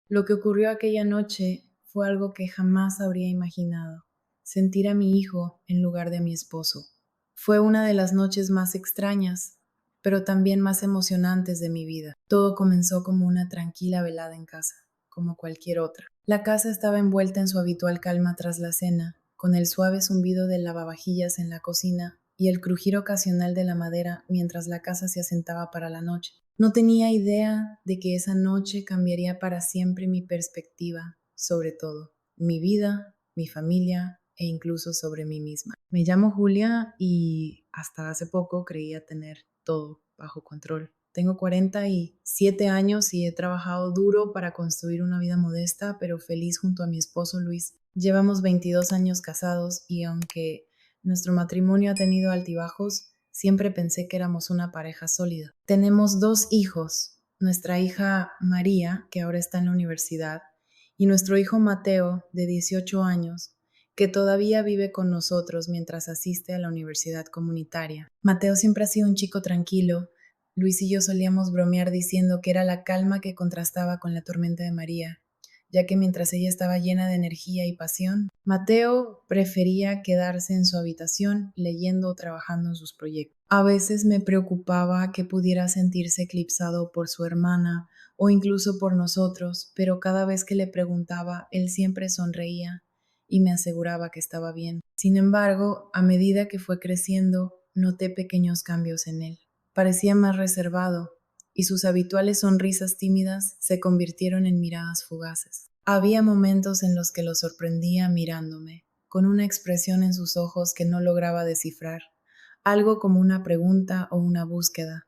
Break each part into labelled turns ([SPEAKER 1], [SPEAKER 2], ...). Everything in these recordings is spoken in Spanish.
[SPEAKER 1] Lo que ocurrió aquella noche fue algo que jamás habría imaginado. Sentir a mi hijo en lugar de a mi esposo. Fue una de las noches más extrañas, pero también más emocionantes de mi vida. Todo comenzó como una tranquila velada en casa, como cualquier otra. La casa estaba envuelta en su habitual calma tras la cena, con el suave zumbido del lavavajillas en la cocina y el crujir ocasional de la madera mientras la casa se asentaba para la noche. No tenía idea de que esa noche cambiaría para siempre mi perspectiva sobre todo, mi vida, mi familia e incluso sobre mí misma. Me llamo Julia y hasta hace poco creía tener todo bajo control. Tengo 47 años y he trabajado duro para construir una vida modesta, pero feliz junto a mi esposo Luis. Llevamos 22 años casados y aunque nuestro matrimonio ha tenido altibajos, siempre pensé que éramos una pareja sólida. Tenemos 2 hijos, nuestra hija María, que ahora está en la universidad, y nuestro hijo Mateo, de 18 años, que todavía vive con nosotros mientras asiste a la universidad comunitaria. Mateo siempre ha sido un chico tranquilo. Luis y yo solíamos bromear diciendo que era la calma que contrastaba con la tormenta de María, ya que mientras ella estaba llena de energía y pasión, Mateo prefería quedarse en su habitación leyendo o trabajando en sus proyectos. A veces me preocupaba que pudiera sentirse eclipsado por su hermana o incluso por nosotros, pero cada vez que le preguntaba, él siempre sonreía y me aseguraba que estaba bien. Sin embargo, a medida que fue creciendo, noté pequeños cambios en él. Parecía más reservado, y sus habituales sonrisas tímidas se convirtieron en miradas fugaces. Había momentos en los que lo sorprendía mirándome, con una expresión en sus ojos que no lograba descifrar, algo como una pregunta o una búsqueda.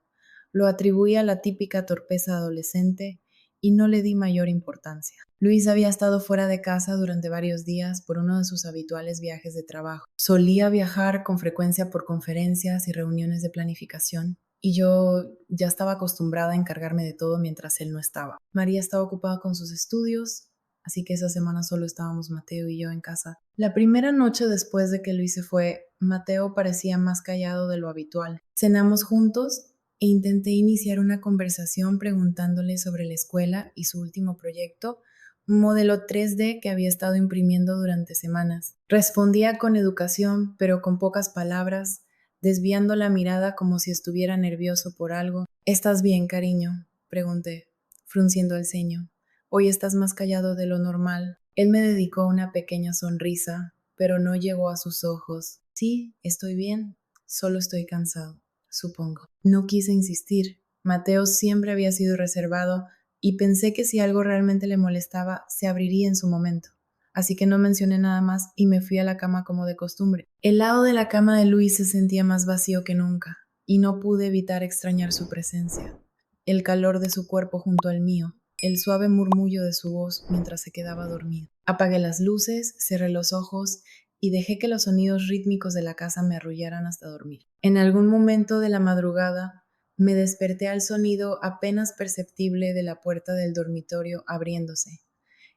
[SPEAKER 1] Lo atribuía a la típica torpeza adolescente y no le di mayor importancia. Luis había estado fuera de casa durante varios días por uno de sus habituales viajes de trabajo. Solía viajar con frecuencia por conferencias y reuniones de planificación, y yo ya estaba acostumbrada a encargarme de todo mientras él no estaba. María estaba ocupada con sus estudios, así que esa semana solo estábamos Mateo y yo en casa. La primera noche después de que Luis se fue, Mateo parecía más callado de lo habitual. Cenamos juntos e intenté iniciar una conversación preguntándole sobre la escuela y su último proyecto, un modelo 3D que había estado imprimiendo durante semanas. Respondía con educación, pero con pocas palabras, desviando la mirada como si estuviera nervioso por algo. ¿Estás bien, cariño?, pregunté, frunciendo el ceño. Hoy estás más callado de lo normal. Él me dedicó una pequeña sonrisa, pero no llegó a sus ojos. Sí, estoy bien, solo estoy cansado, supongo. No quise insistir. Mateo siempre había sido reservado y pensé que si algo realmente le molestaba, se abriría en su momento. Así que no mencioné nada más y me fui a la cama como de costumbre. El lado de la cama de Luis se sentía más vacío que nunca, y no pude evitar extrañar su presencia. El calor de su cuerpo junto al mío, el suave murmullo de su voz mientras se quedaba dormido. Apagué las luces, cerré los ojos y dejé que los sonidos rítmicos de la casa me arrullaran hasta dormir. En algún momento de la madrugada, me desperté al sonido apenas perceptible de la puerta del dormitorio abriéndose.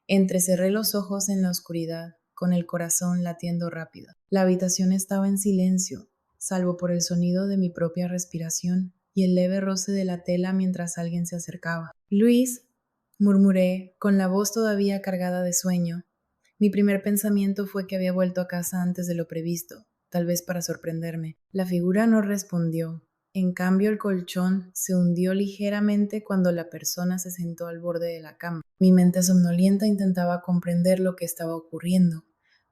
[SPEAKER 1] Entrecerré los ojos en la oscuridad, con el corazón latiendo rápido. La habitación estaba en silencio, salvo por el sonido de mi propia respiración y el leve roce de la tela mientras alguien se acercaba. Luis, murmuré, con la voz todavía cargada de sueño. Mi primer pensamiento fue que había vuelto a casa antes de lo previsto, tal vez para sorprenderme. La figura no respondió. En cambio, el colchón se hundió ligeramente cuando la persona se sentó al borde de la cama. Mi mente somnolienta intentaba comprender lo que estaba ocurriendo,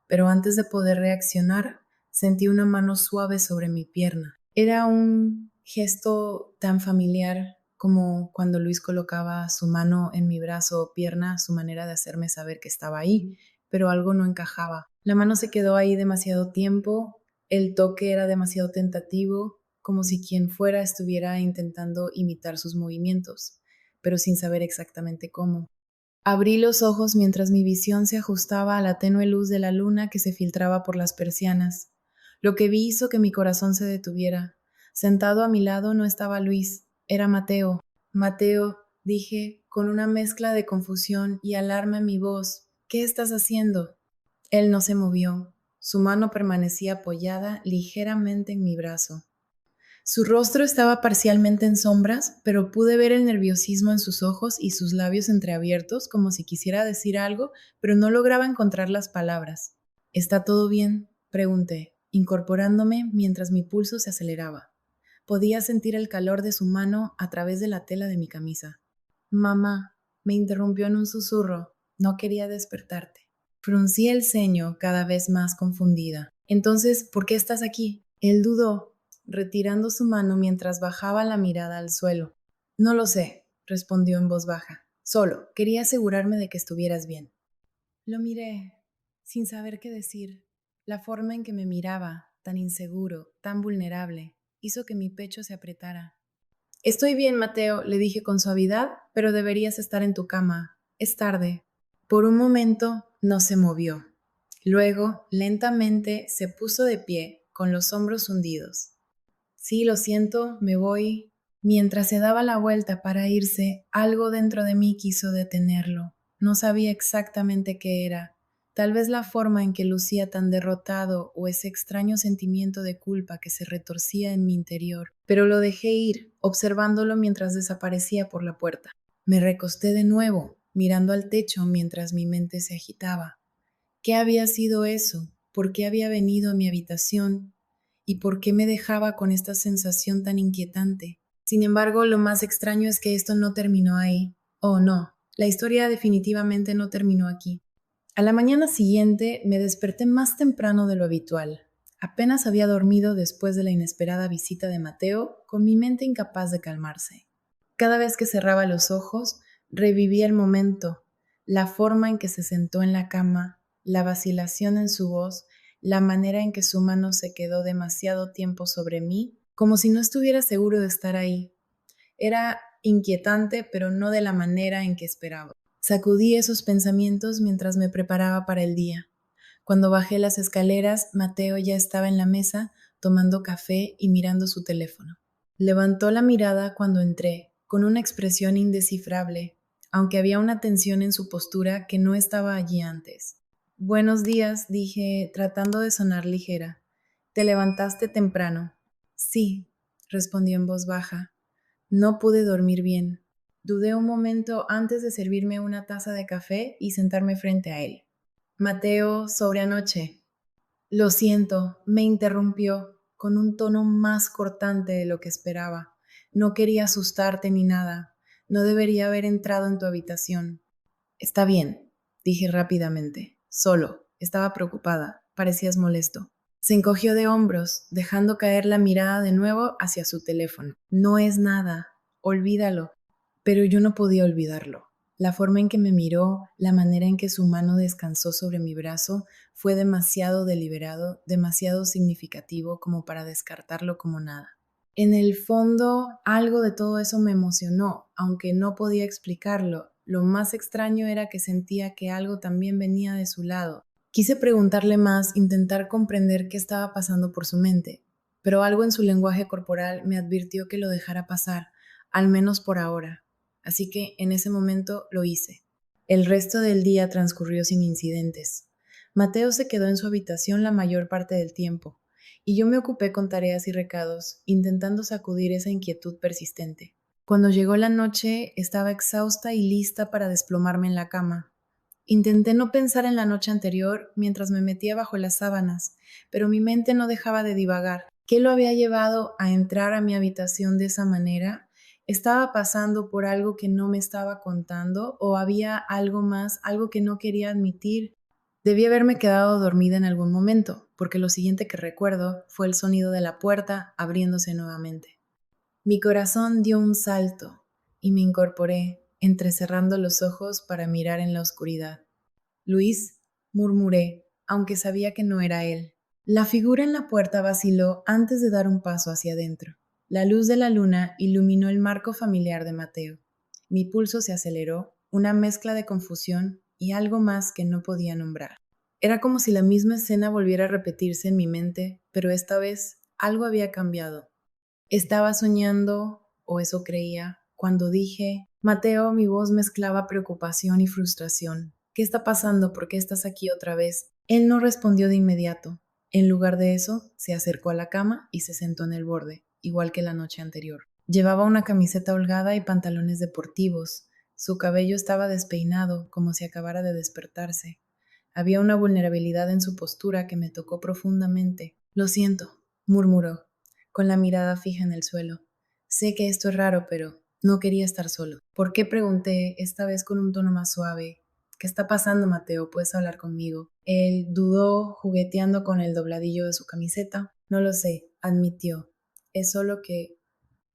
[SPEAKER 1] pero antes de poder reaccionar, sentí una mano suave sobre mi pierna. Era un gesto tan familiar como cuando Luis colocaba su mano en mi brazo o pierna, su manera de hacerme saber que estaba ahí, pero algo no encajaba. La mano se quedó ahí demasiado tiempo, el toque era demasiado tentativo, como si quien fuera estuviera intentando imitar sus movimientos, pero sin saber exactamente cómo. Abrí los ojos mientras mi visión se ajustaba a la tenue luz de la luna que se filtraba por las persianas. Lo que vi hizo que mi corazón se detuviera. Sentado a mi lado no estaba Luis, era Mateo. Mateo, dije, con una mezcla de confusión y alarma en mi voz, ¿qué estás haciendo? Él no se movió. Su mano permanecía apoyada ligeramente en mi brazo. Su rostro estaba parcialmente en sombras, pero pude ver el nerviosismo en sus ojos y sus labios entreabiertos como si quisiera decir algo, pero no lograba encontrar las palabras. ¿Está todo bien?, pregunté, incorporándome mientras mi pulso se aceleraba. Podía sentir el calor de su mano a través de la tela de mi camisa. Mamá, me interrumpió en un susurro. No quería despertarte. Fruncí el ceño, cada vez más confundida. Entonces, ¿por qué estás aquí? Él dudó, retirando su mano mientras bajaba la mirada al suelo. No lo sé, respondió en voz baja. Solo quería asegurarme de que estuvieras bien. Lo miré, sin saber qué decir. La forma en que me miraba, tan inseguro, tan vulnerable, hizo que mi pecho se apretara. Estoy bien, Mateo, le dije con suavidad, pero deberías estar en tu cama. Es tarde. Por un momento no se movió. Luego, lentamente, se puso de pie, con los hombros hundidos. Sí, lo siento, me voy. Mientras se daba la vuelta para irse, algo dentro de mí quiso detenerlo. No sabía exactamente qué era. Tal vez la forma en que lucía tan derrotado o ese extraño sentimiento de culpa que se retorcía en mi interior. Pero lo dejé ir, observándolo mientras desaparecía por la puerta. Me recosté de nuevo, mirando al techo mientras mi mente se agitaba. ¿Qué había sido eso? ¿Por qué había venido a mi habitación? ¿Y por qué me dejaba con esta sensación tan inquietante? Sin embargo, lo más extraño es que esto no terminó ahí. Oh, no, la historia definitivamente no terminó aquí. A la mañana siguiente me desperté más temprano de lo habitual. Apenas había dormido después de la inesperada visita de Mateo, con mi mente incapaz de calmarse. Cada vez que cerraba los ojos, revivía el momento, la forma en que se sentó en la cama, la vacilación en su voz, la manera en que su mano se quedó demasiado tiempo sobre mí, como si no estuviera seguro de estar ahí. Era inquietante, pero no de la manera en que esperaba. Sacudí esos pensamientos mientras me preparaba para el día. Cuando bajé las escaleras, Mateo ya estaba en la mesa, tomando café y mirando su teléfono. Levantó la mirada cuando entré, con una expresión indescifrable, aunque había una tensión en su postura que no estaba allí antes. Buenos días, dije, tratando de sonar ligera. ¿Te levantaste temprano? Sí, respondió en voz baja. No pude dormir bien. Dudé un momento antes de servirme una taza de café y sentarme frente a él. Mateo, sobre anoche. Lo siento, me interrumpió con un tono más cortante de lo que esperaba. No quería asustarte ni nada. No debería haber entrado en tu habitación. Está bien, dije rápidamente. Solo, estaba preocupada. Parecías molesto. Se encogió de hombros, dejando caer la mirada de nuevo hacia su teléfono. No es nada. Olvídalo. Pero yo no podía olvidarlo. La forma en que me miró, la manera en que su mano descansó sobre mi brazo, fue demasiado deliberado, demasiado significativo como para descartarlo como nada. En el fondo, algo de todo eso me emocionó, aunque no podía explicarlo. Lo más extraño era que sentía que algo también venía de su lado. Quise preguntarle más, intentar comprender qué estaba pasando por su mente, pero algo en su lenguaje corporal me advirtió que lo dejara pasar, al menos por ahora. Así que en ese momento lo hice. El resto del día transcurrió sin incidentes. Mateo se quedó en su habitación la mayor parte del tiempo, y yo me ocupé con tareas y recados, intentando sacudir esa inquietud persistente. Cuando llegó la noche, estaba exhausta y lista para desplomarme en la cama. Intenté no pensar en la noche anterior mientras me metía bajo las sábanas, pero mi mente no dejaba de divagar. ¿Qué lo había llevado a entrar a mi habitación de esa manera? ¿Estaba pasando por algo que no me estaba contando o había algo más, algo que no quería admitir? Debí haberme quedado dormida en algún momento, porque lo siguiente que recuerdo fue el sonido de la puerta abriéndose nuevamente. Mi corazón dio un salto y me incorporé, entrecerrando los ojos para mirar en la oscuridad. Luis, murmuré, aunque sabía que no era él. La figura en la puerta vaciló antes de dar un paso hacia adentro. La luz de la luna iluminó el marco familiar de Mateo. Mi pulso se aceleró, una mezcla de confusión y algo más que no podía nombrar. Era como si la misma escena volviera a repetirse en mi mente, pero esta vez algo había cambiado. Estaba soñando, o eso creía, cuando dije, Mateo, mi voz mezclaba preocupación y frustración. ¿Qué está pasando? ¿Por qué estás aquí otra vez? Él no respondió de inmediato. En lugar de eso, se acercó a la cama y se sentó en el borde. igual que la noche anterior. Llevaba una camiseta holgada y pantalones deportivos. Su cabello estaba despeinado, como si acabara de despertarse. Había una vulnerabilidad en su postura que me tocó profundamente. Lo siento, murmuró, con la mirada fija en el suelo. Sé que esto es raro, pero no quería estar solo. ¿Por qué? Pregunté, esta vez con un tono más suave. ¿Qué está pasando, Mateo? ¿Puedes hablar conmigo? Él dudó, jugueteando con el dobladillo de su camiseta. No lo sé, admitió. Es solo que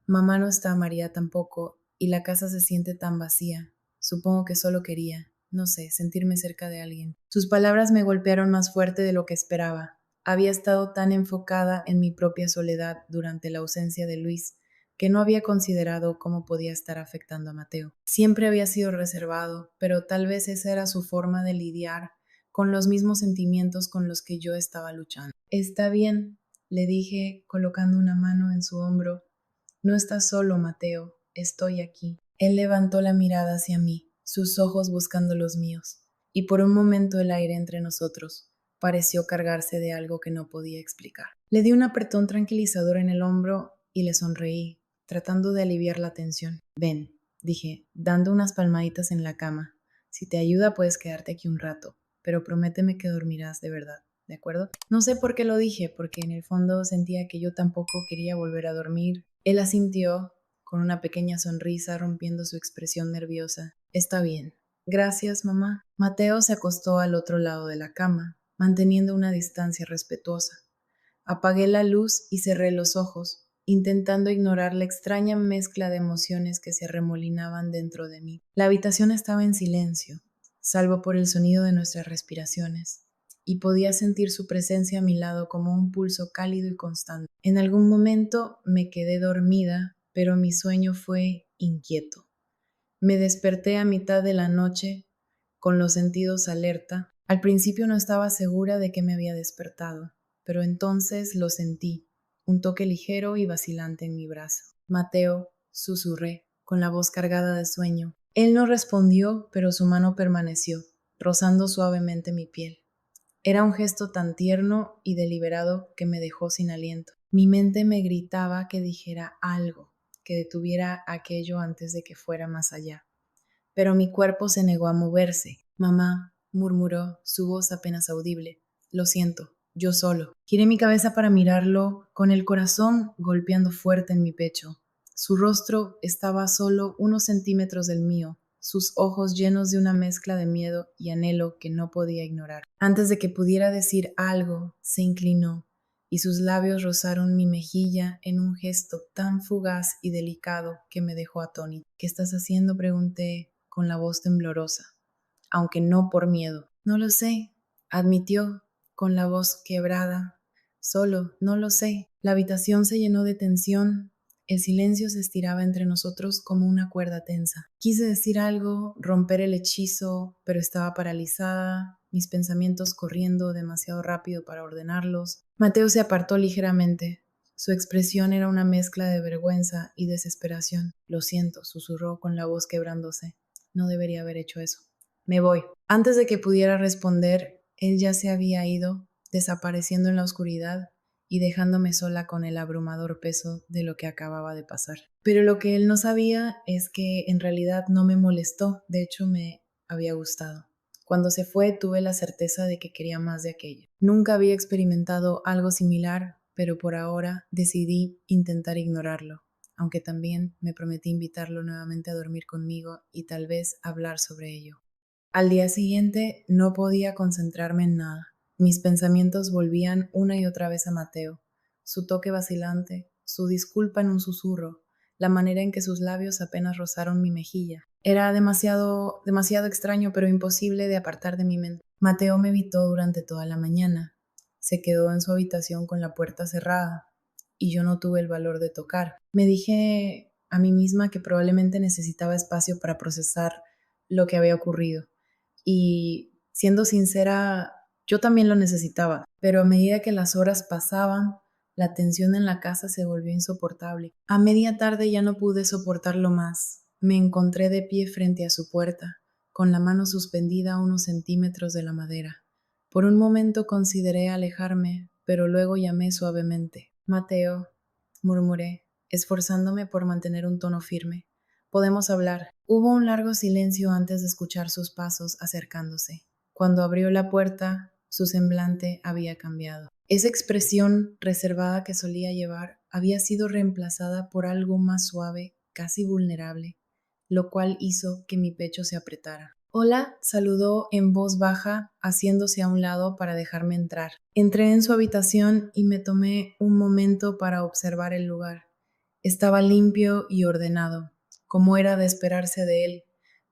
[SPEAKER 1] mamá no está, María tampoco, y la casa se siente tan vacía. Supongo que solo quería, no sé, sentirme cerca de alguien. Sus palabras me golpearon más fuerte de lo que esperaba. Había estado tan enfocada en mi propia soledad durante la ausencia de Luis que no había considerado cómo podía estar afectando a Mateo. Siempre había sido reservado, pero tal vez esa era su forma de lidiar con los mismos sentimientos con los que yo estaba luchando. Está bien, le dije, colocando una mano en su hombro. No estás solo, Mateo, estoy aquí. Él levantó la mirada hacia mí, sus ojos buscando los míos, y por un momento el aire entre nosotros pareció cargarse de algo que no podía explicar. Le di un apretón tranquilizador en el hombro y le sonreí, tratando de aliviar la tensión. Ven, dije, dando unas palmaditas en la cama. Si te ayuda, puedes quedarte aquí un rato, pero prométeme que dormirás de verdad. ¿De acuerdo? No sé por qué lo dije, porque en el fondo sentía que yo tampoco quería volver a dormir. Él asintió, con una pequeña sonrisa rompiendo su expresión nerviosa. Está bien. Gracias, mamá. Mateo se acostó al otro lado de la cama, manteniendo una distancia respetuosa. Apagué la luz y cerré los ojos, intentando ignorar la extraña mezcla de emociones que se arremolinaban dentro de mí. La habitación estaba en silencio, salvo por el sonido de nuestras respiraciones, y podía sentir su presencia a mi lado como un pulso cálido y constante. En algún momento me quedé dormida, pero mi sueño fue inquieto. Me desperté a mitad de la noche, con los sentidos alerta. Al principio no estaba segura de que me había despertado, pero entonces lo sentí, un toque ligero y vacilante en mi brazo. Mateo, susurré, con la voz cargada de sueño. Él no respondió, pero su mano permaneció, rozando suavemente mi piel. Era un gesto tan tierno y deliberado que me dejó sin aliento. Mi mente me gritaba que dijera algo, que detuviera aquello antes de que fuera más allá. Pero mi cuerpo se negó a moverse. Mamá, murmuró, su voz apenas audible. Lo siento, yo solo. Giré mi cabeza para mirarlo, con el corazón golpeando fuerte en mi pecho. Su rostro estaba a solo unos centímetros del mío, sus ojos llenos de una mezcla de miedo y anhelo que no podía ignorar. Antes de que pudiera decir algo, se inclinó, y sus labios rozaron mi mejilla en un gesto tan fugaz y delicado que me dejó atónito. ¿Qué estás haciendo?, pregunté, con la voz temblorosa, aunque no por miedo. No lo sé, admitió, con la voz quebrada. Solo, no lo sé. La habitación se llenó de tensión. El silencio se estiraba entre nosotros como una cuerda tensa. Quise decir algo, romper el hechizo, pero estaba paralizada, mis pensamientos corriendo demasiado rápido para ordenarlos. Mateo se apartó ligeramente. Su expresión era una mezcla de vergüenza y desesperación. Lo siento, susurró con la voz quebrándose. No debería haber hecho eso. Me voy. Antes de que pudiera responder, él ya se había ido, desapareciendo en la oscuridad y dejándome sola con el abrumador peso de lo que acababa de pasar. Pero lo que él no sabía es que en realidad no me molestó, de hecho me había gustado. Cuando se fue tuve la certeza de que quería más de aquello. Nunca había experimentado algo similar, pero por ahora decidí intentar ignorarlo, aunque también me prometí invitarlo nuevamente a dormir conmigo y tal vez hablar sobre ello. Al día siguiente no podía concentrarme en nada. Mis pensamientos volvían una y otra vez a Mateo, su toque vacilante, su disculpa en un susurro, la manera en que sus labios apenas rozaron mi mejilla. Era demasiado extraño, pero imposible de apartar de mi mente. Mateo me evitó durante toda la mañana. Se quedó en su habitación con la puerta cerrada y yo no tuve el valor de tocar. Me dije a mí misma que probablemente necesitaba espacio para procesar lo que había ocurrido. Y siendo sincera, yo también lo necesitaba, pero a medida que las horas pasaban, la tensión en la casa se volvió insoportable. A media tarde ya no pude soportarlo más. Me encontré de pie frente a su puerta, con la mano suspendida a unos centímetros de la madera. Por un momento consideré alejarme, pero luego llamé suavemente. Mateo, murmuré, esforzándome por mantener un tono firme. Podemos hablar. Hubo un largo silencio antes de escuchar sus pasos acercándose. Cuando abrió la puerta, su semblante había cambiado. Esa expresión reservada que solía llevar había sido reemplazada por algo más suave, casi vulnerable, lo cual hizo que mi pecho se apretara. Hola, saludó en voz baja, haciéndose a un lado para dejarme entrar. Entré en su habitación y me tomé un momento para observar el lugar. Estaba limpio y ordenado, como era de esperarse de él,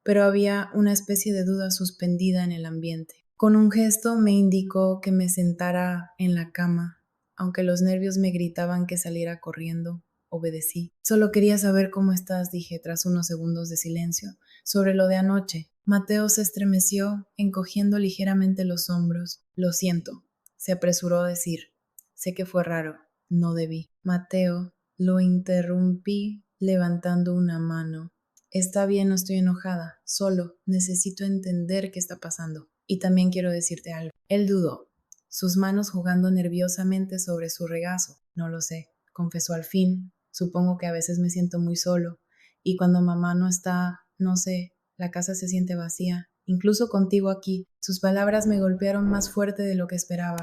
[SPEAKER 1] pero había una especie de duda suspendida en el ambiente. Con un gesto me indicó que me sentara en la cama, aunque los nervios me gritaban que saliera corriendo. Obedecí. Solo quería saber cómo estás, dije tras unos segundos de silencio. Sobre lo de anoche. Mateo se estremeció, encogiendo ligeramente los hombros. Lo siento, se apresuró a decir. Sé que fue raro. No debí. Mateo, lo interrumpí levantando una mano. Está bien, no estoy enojada. Solo necesito entender qué está pasando. Y también quiero decirte algo. Él dudó, sus manos jugando nerviosamente sobre su regazo. No lo sé, confesó al fin. Supongo que a veces me siento muy solo. Y cuando mamá no está, no sé, la casa se siente vacía. Incluso contigo aquí. Sus palabras me golpearon más fuerte de lo que esperaba.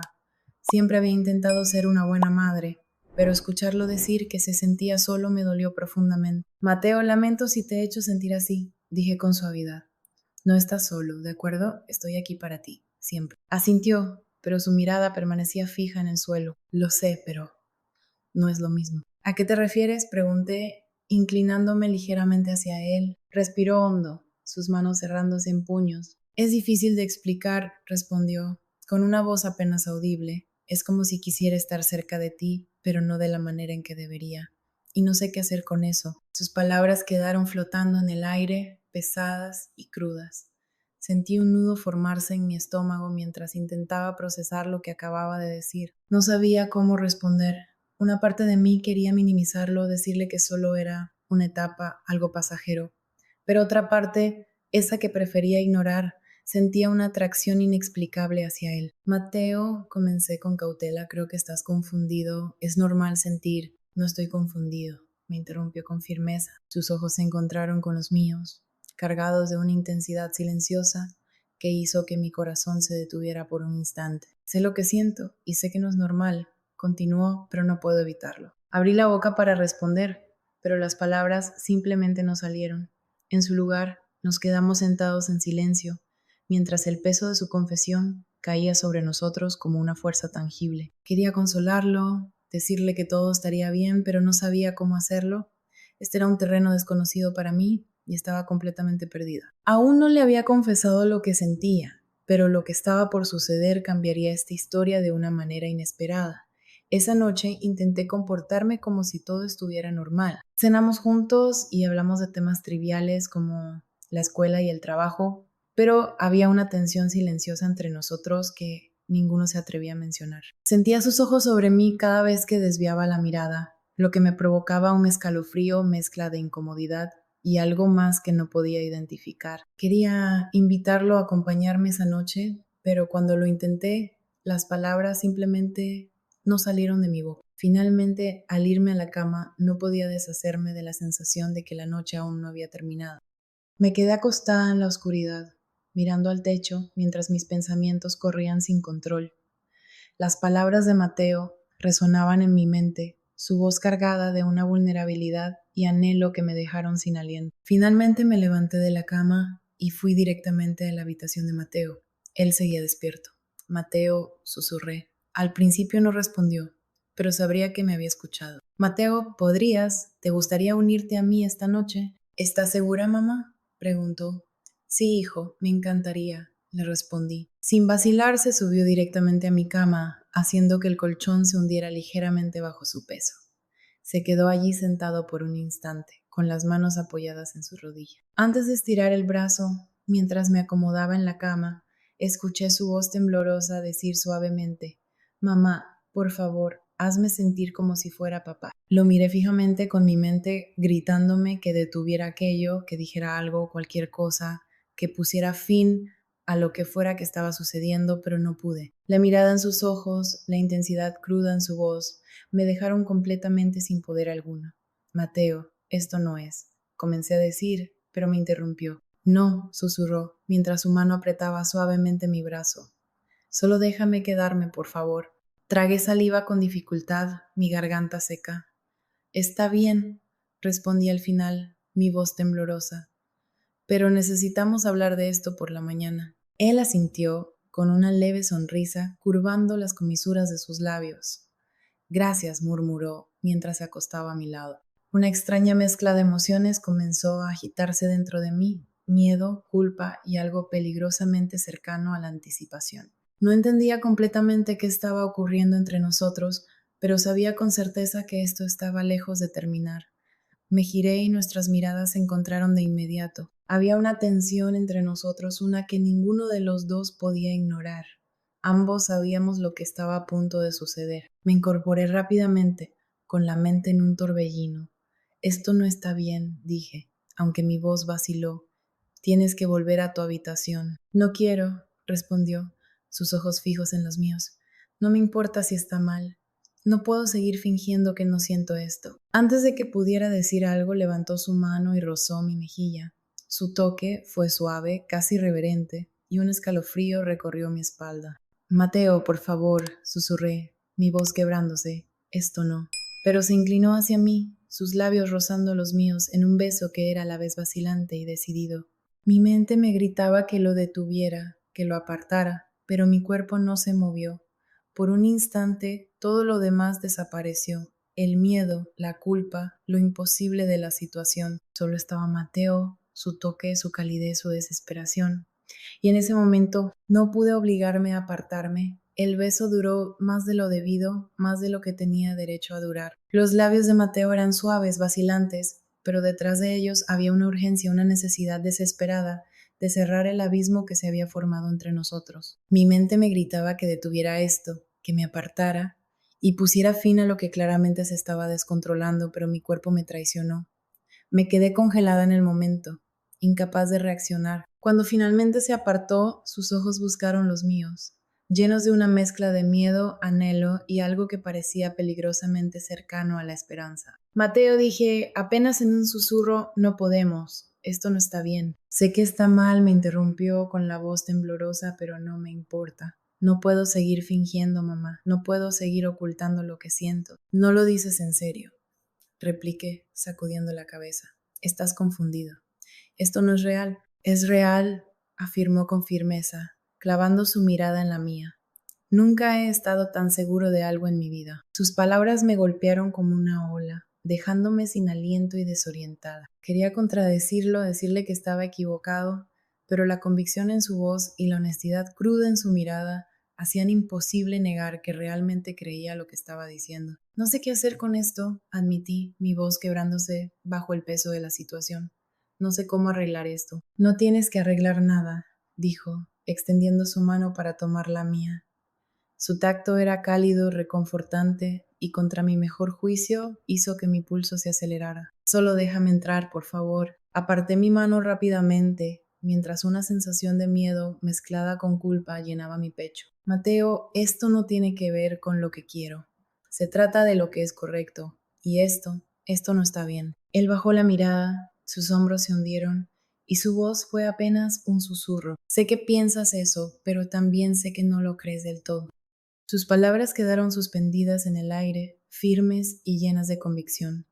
[SPEAKER 1] Siempre había intentado ser una buena madre, pero escucharlo decir que se sentía solo me dolió profundamente. Mateo, lamento si te he hecho sentir así, dije con suavidad. No estás solo, ¿de acuerdo? Estoy aquí para ti, siempre. Asintió, pero su mirada permanecía fija en el suelo. Lo sé, pero no es lo mismo. ¿A qué te refieres? Pregunté, inclinándome ligeramente hacia él. Respiró hondo, sus manos cerrándose en puños. Es difícil de explicar, respondió, con una voz apenas audible. Es como si quisiera estar cerca de ti, pero no de la manera en que debería. Y no sé qué hacer con eso. Sus palabras quedaron flotando en el aire, pesadas y crudas. Sentí un nudo formarse en mi estómago mientras intentaba procesar lo que acababa de decir. No sabía cómo responder. Una parte de mí quería minimizarlo, decirle que solo era una etapa, algo pasajero. Pero otra parte, esa que prefería ignorar, sentía una atracción inexplicable hacia él. Mateo, comencé con cautela, creo que estás confundido. Es normal sentir. No estoy confundido, me interrumpió con firmeza. Sus ojos se encontraron con los míos, cargados de una intensidad silenciosa que hizo que mi corazón se detuviera por un instante. Sé lo que siento y sé que no es normal, continuó, pero no puedo evitarlo. Abrí la boca para responder, pero las palabras simplemente no salieron. En su lugar, nos quedamos sentados en silencio, mientras el peso de su confesión caía sobre nosotros como una fuerza tangible. Quería consolarlo, decirle que todo estaría bien, pero no sabía cómo hacerlo. Este era un terreno desconocido para mí y estaba completamente perdida. Aún no le había confesado lo que sentía, pero lo que estaba por suceder cambiaría esta historia de una manera inesperada. Esa noche intenté comportarme como si todo estuviera normal. Cenamos juntos y hablamos de temas triviales como la escuela y el trabajo, pero había una tensión silenciosa entre nosotros que ninguno se atrevía a mencionar. Sentía sus ojos sobre mí cada vez que desviaba la mirada, lo que me provocaba un escalofrío mezcla de incomodidad y algo más que no podía identificar. Quería invitarlo a acompañarme esa noche, pero cuando lo intenté, las palabras simplemente no salieron de mi boca. Finalmente, al irme a la cama, no podía deshacerme de la sensación de que la noche aún no había terminado. Me quedé acostada en la oscuridad, mirando al techo mientras mis pensamientos corrían sin control. Las palabras de Mateo resonaban en mi mente, su voz cargada de una vulnerabilidad y anhelo que me dejaron sin aliento. Finalmente me levanté de la cama y fui directamente a la habitación de Mateo. Él seguía despierto. Mateo, susurré. Al principio no respondió, pero sabría que me había escuchado. Mateo, ¿te gustaría unirte a mí esta noche? ¿Estás segura, mamá? Preguntó. Sí, hijo, me encantaría, le respondí. Sin vacilar, se subió directamente a mi cama, haciendo que el colchón se hundiera ligeramente bajo su peso. Se quedó allí sentado por un instante, con las manos apoyadas en su rodilla. Antes de estirar el brazo, mientras me acomodaba en la cama, escuché su voz temblorosa decir suavemente: «Mamá, por favor, hazme sentir como si fuera papá». Lo miré fijamente con mi mente gritándome que detuviera aquello, que dijera algo, cualquier cosa, que pusiera fin a lo que fuera que estaba sucediendo, pero no pude. La mirada en sus ojos, la intensidad cruda en su voz, me dejaron completamente sin poder alguno. Mateo, esto no es. Comencé a decir, pero me interrumpió. No, susurró, mientras su mano apretaba suavemente mi brazo. Solo déjame quedarme, por favor. Tragué saliva con dificultad, mi garganta seca. Está bien, respondí al final, mi voz temblorosa. Pero necesitamos hablar de esto por la mañana. Él asintió, con una leve sonrisa, curvando las comisuras de sus labios. Gracias, murmuró, mientras se acostaba a mi lado. Una extraña mezcla de emociones comenzó a agitarse dentro de mí, miedo, culpa y algo peligrosamente cercano a la anticipación. No entendía completamente qué estaba ocurriendo entre nosotros, pero sabía con certeza que esto estaba lejos de terminar. Me giré y nuestras miradas se encontraron de inmediato. Había una tensión entre nosotros, una que ninguno de los dos podía ignorar. Ambos sabíamos lo que estaba a punto de suceder. Me incorporé rápidamente, con la mente en un torbellino. Esto no está bien, dije, aunque mi voz vaciló. Tienes que volver a tu habitación. No quiero, respondió, sus ojos fijos en los míos. No me importa si está mal. No puedo seguir fingiendo que no siento esto. Antes de que pudiera decir algo, levantó su mano y rozó mi mejilla. Su toque fue suave, casi reverente, y un escalofrío recorrió mi espalda. Mateo, por favor, susurré, mi voz quebrándose. Esto no. Pero se inclinó hacia mí, sus labios rozando los míos en un beso que era a la vez vacilante y decidido. Mi mente me gritaba que lo detuviera, que lo apartara, pero mi cuerpo no se movió. Por un instante, todo lo demás desapareció. El miedo, la culpa, lo imposible de la situación. Solo estaba Mateo, su toque, su calidez, su desesperación. Y en ese momento no pude obligarme a apartarme. El beso duró más de lo debido, más de lo que tenía derecho a durar. Los labios de Mateo eran suaves, vacilantes, pero detrás de ellos había una urgencia, una necesidad desesperada de cerrar el abismo que se había formado entre nosotros. Mi mente me gritaba que detuviera esto, que me apartara y pusiera fin a lo que claramente se estaba descontrolando, pero mi cuerpo me traicionó. Me quedé congelada en el momento, incapaz de reaccionar. Cuando finalmente se apartó, sus ojos buscaron los míos, llenos de una mezcla de miedo, anhelo y algo que parecía peligrosamente cercano a la esperanza. Mateo, dije, apenas en un susurro, no podemos. Esto no está bien. Sé que está mal, me interrumpió con la voz temblorosa, pero no me importa. No puedo seguir fingiendo, mamá. No puedo seguir ocultando lo que siento. No lo dices en serio, repliqué, sacudiendo la cabeza. Estás confundido. Esto no es real. Es real, afirmó con firmeza, clavando su mirada en la mía. Nunca he estado tan seguro de algo en mi vida. Sus palabras me golpearon como una ola, dejándome sin aliento y desorientada. Quería contradecirlo, decirle que estaba equivocado, pero la convicción en su voz y la honestidad cruda en su mirada hacían imposible negar que realmente creía lo que estaba diciendo. No sé qué hacer con esto, admití, mi voz quebrándose bajo el peso de la situación. No sé cómo arreglar esto. No tienes que arreglar nada, dijo, extendiendo su mano para tomar la mía. Su tacto era cálido, reconfortante, y contra mi mejor juicio hizo que mi pulso se acelerara. Solo déjame entrar, por favor. Aparté mi mano rápidamente, mientras una sensación de miedo mezclada con culpa llenaba mi pecho. Mateo, esto no tiene que ver con lo que quiero. Se trata de lo que es correcto. Y esto no está bien. Él bajó la mirada, sus hombros se hundieron, y su voz fue apenas un susurro. Sé que piensas eso, pero también sé que no lo crees del todo. Sus palabras quedaron suspendidas en el aire, firmes y llenas de convicción.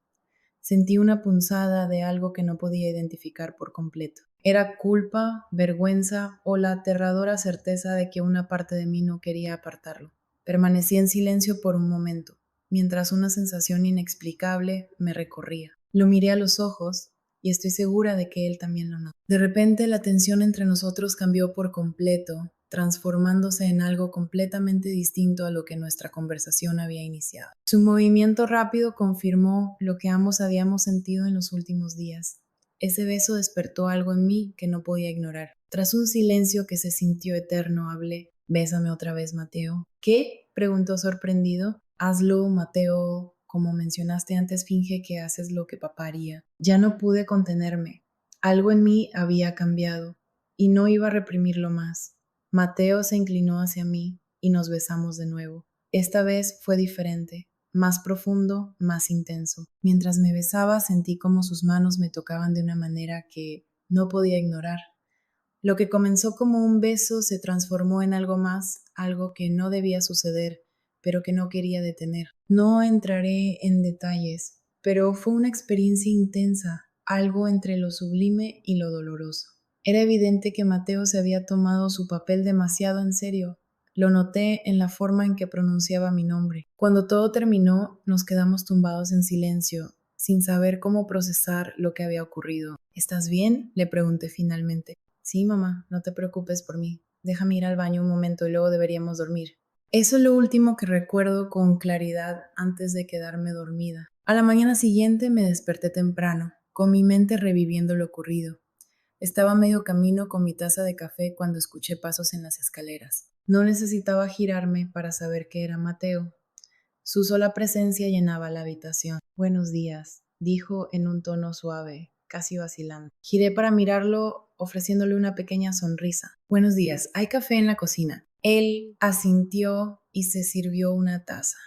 [SPEAKER 1] Sentí una punzada de algo que no podía identificar por completo. Era culpa, vergüenza o la aterradora certeza de que una parte de mí no quería apartarlo. Permanecí en silencio por un momento, mientras una sensación inexplicable me recorría. Lo miré a los ojos y estoy segura de que él también lo notó. De repente la tensión entre nosotros cambió por completo, transformándose en algo completamente distinto a lo que nuestra conversación había iniciado. Su movimiento rápido confirmó lo que ambos habíamos sentido en los últimos días. Ese beso despertó algo en mí que no podía ignorar. Tras un silencio que se sintió eterno, hablé. Bésame otra vez, Mateo. ¿Qué? Preguntó sorprendido. Hazlo, Mateo. Como mencionaste antes, finge que haces lo que papá haría. Ya no pude contenerme. Algo en mí había cambiado. y no iba a reprimirlo más. Mateo se inclinó hacia mí y nos besamos de nuevo. Esta vez fue diferente, más profundo, más intenso. Mientras me besaba sentí como sus manos me tocaban de una manera que no podía ignorar. Lo que comenzó como un beso se transformó en algo más, algo que no debía suceder, pero que no quería detener. No entraré en detalles, pero fue una experiencia intensa, algo entre lo sublime y lo doloroso. Era evidente que Mateo se había tomado su papel demasiado en serio. Lo noté en la forma en que pronunciaba mi nombre. Cuando todo terminó, nos quedamos tumbados en silencio, sin saber cómo procesar lo que había ocurrido. ¿Estás bien?, le pregunté finalmente. Sí, mamá, no te preocupes por mí. Déjame ir al baño un momento y luego deberíamos dormir. Eso es lo último que recuerdo con claridad antes de quedarme dormida. A la mañana siguiente me desperté temprano, con mi mente reviviendo lo ocurrido. Estaba a medio camino con mi taza de café cuando escuché pasos en las escaleras. No necesitaba girarme para saber que era Mateo. Su sola presencia llenaba la habitación. Buenos días, dijo en un tono suave, casi vacilante. Giré para mirarlo, ofreciéndole una pequeña sonrisa. Buenos días, ¿hay café en la cocina? Él asintió y se sirvió una taza.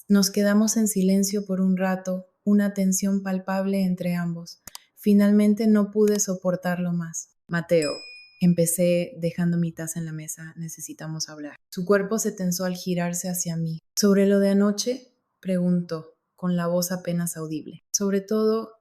[SPEAKER 1] Nos quedamos en silencio por un rato, una tensión palpable entre ambos. Finalmente no pude soportarlo más. Mateo, empecé dejando mi taza en la mesa, necesitamos hablar. Su cuerpo se tensó al girarse hacia mí. ¿Sobre lo de anoche?, preguntó, con la voz apenas audible. Sobre todo,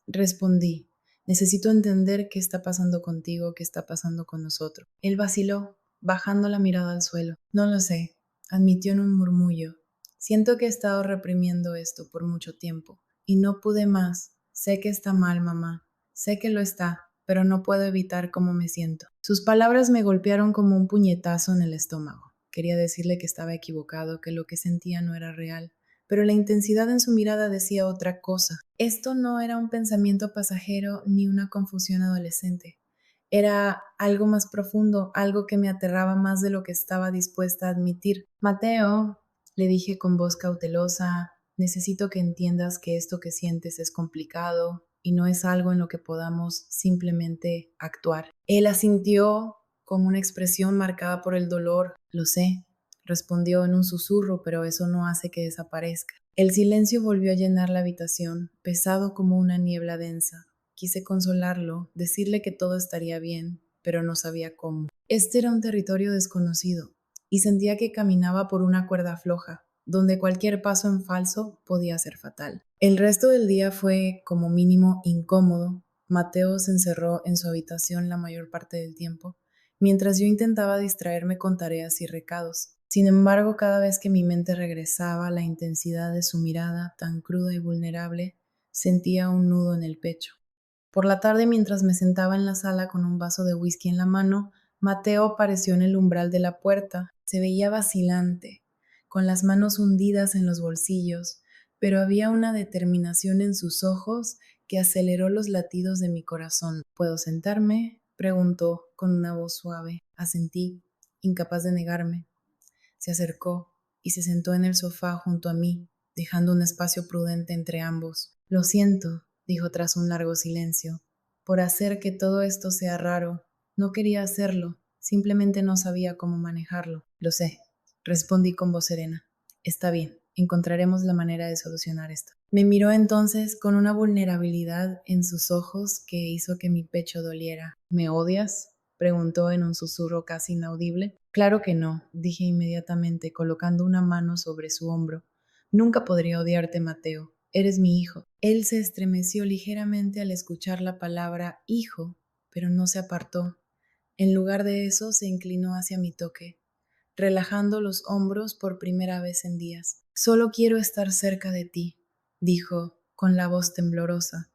[SPEAKER 1] respondí, necesito entender qué está pasando contigo, qué está pasando con nosotros. Él vaciló, bajando la mirada al suelo. No lo sé, admitió en un murmullo. Siento que he estado reprimiendo esto por mucho tiempo y no pude más. Sé que está mal, mamá. Sé que lo está, pero no puedo evitar cómo me siento. Sus palabras me golpearon como un puñetazo en el estómago. Quería decirle que estaba equivocado, que lo que sentía no era real, pero la intensidad en su mirada decía otra cosa. Esto no era un pensamiento pasajero ni una confusión adolescente. Era algo más profundo, algo que me aterraba más de lo que estaba dispuesta a admitir. Mateo, le dije con voz cautelosa, necesito que entiendas que esto que sientes es complicado y no es algo en lo que podamos simplemente actuar. Él asintió con una expresión marcada por el dolor. Lo sé, respondió en un susurro, pero eso no hace que desaparezca. El silencio volvió a llenar la habitación, pesado como una niebla densa. Quise consolarlo, decirle que todo estaría bien, pero no sabía cómo. Este era un territorio desconocido, y sentía que caminaba por una cuerda floja, donde cualquier paso en falso podía ser fatal. El resto del día fue, como mínimo, incómodo. Mateo se encerró en su habitación la mayor parte del tiempo, mientras yo intentaba distraerme con tareas y recados. Sin embargo, cada vez que mi mente regresaba a la intensidad de su mirada tan cruda y vulnerable, sentía un nudo en el pecho. Por la tarde, mientras me sentaba en la sala con un vaso de whisky en la mano, Mateo apareció en el umbral de la puerta. Se veía vacilante, con las manos hundidas en los bolsillos, pero había una determinación en sus ojos que aceleró los latidos de mi corazón. ¿Puedo sentarme?, preguntó con una voz suave. Asentí, incapaz de negarme. Se acercó y se sentó en el sofá junto a mí, dejando un espacio prudente entre ambos. Lo siento, dijo tras un largo silencio, por hacer que todo esto sea raro. No quería hacerlo, simplemente no sabía cómo manejarlo. Lo sé, respondí con voz serena. Está bien, encontraremos la manera de solucionar esto. Me miró entonces con una vulnerabilidad en sus ojos que hizo que mi pecho doliera. ¿Me odias?, preguntó en un susurro casi inaudible. Claro que no, dije inmediatamente, colocando una mano sobre su hombro. Nunca podría odiarte, Mateo. Eres mi hijo. Él se estremeció ligeramente al escuchar la palabra hijo, pero no se apartó. En lugar de eso, se inclinó hacia mi toque, relajando los hombros por primera vez en días. Solo quiero estar cerca de ti, dijo con la voz temblorosa.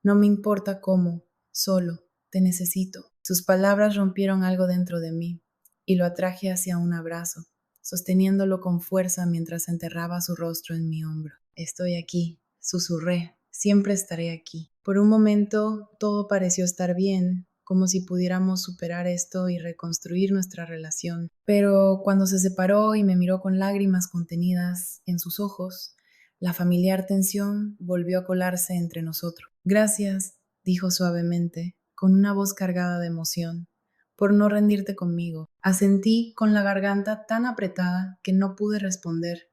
[SPEAKER 1] No me importa cómo, solo te necesito. Sus palabras rompieron algo dentro de mí y lo atraje hacia un abrazo, sosteniéndolo con fuerza mientras enterraba su rostro en mi hombro. Estoy aquí, susurré, siempre estaré aquí. Por un momento todo pareció estar bien, como si pudiéramos superar esto y reconstruir nuestra relación. Pero cuando se separó y me miró con lágrimas contenidas en sus ojos, la familiar tensión volvió a colarse entre nosotros. Gracias, dijo suavemente, con una voz cargada de emoción, por no rendirte conmigo. Asentí con la garganta tan apretada que no pude responder.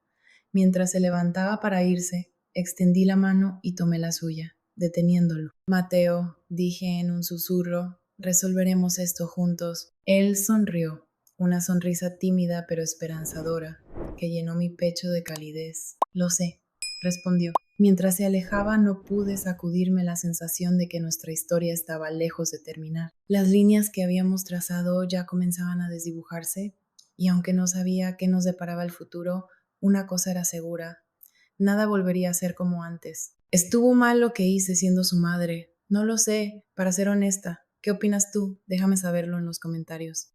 [SPEAKER 1] Mientras se levantaba para irse, extendí la mano y tomé la suya, deteniéndolo. Mateo, dije en un susurro, resolveremos esto juntos. Él sonrió, una sonrisa tímida pero esperanzadora, que llenó mi pecho de calidez. Lo sé, respondió. Mientras se alejaba no pude sacudirme la sensación de que nuestra historia estaba lejos de terminar. Las líneas que habíamos trazado ya comenzaban a desdibujarse, y aunque no sabía qué nos deparaba el futuro, una cosa era segura: nada volvería a ser como antes. ¿Estuvo mal lo que hice siendo su madre? No lo sé, para ser honesta. ¿Qué opinas tú? Déjame saberlo en los comentarios.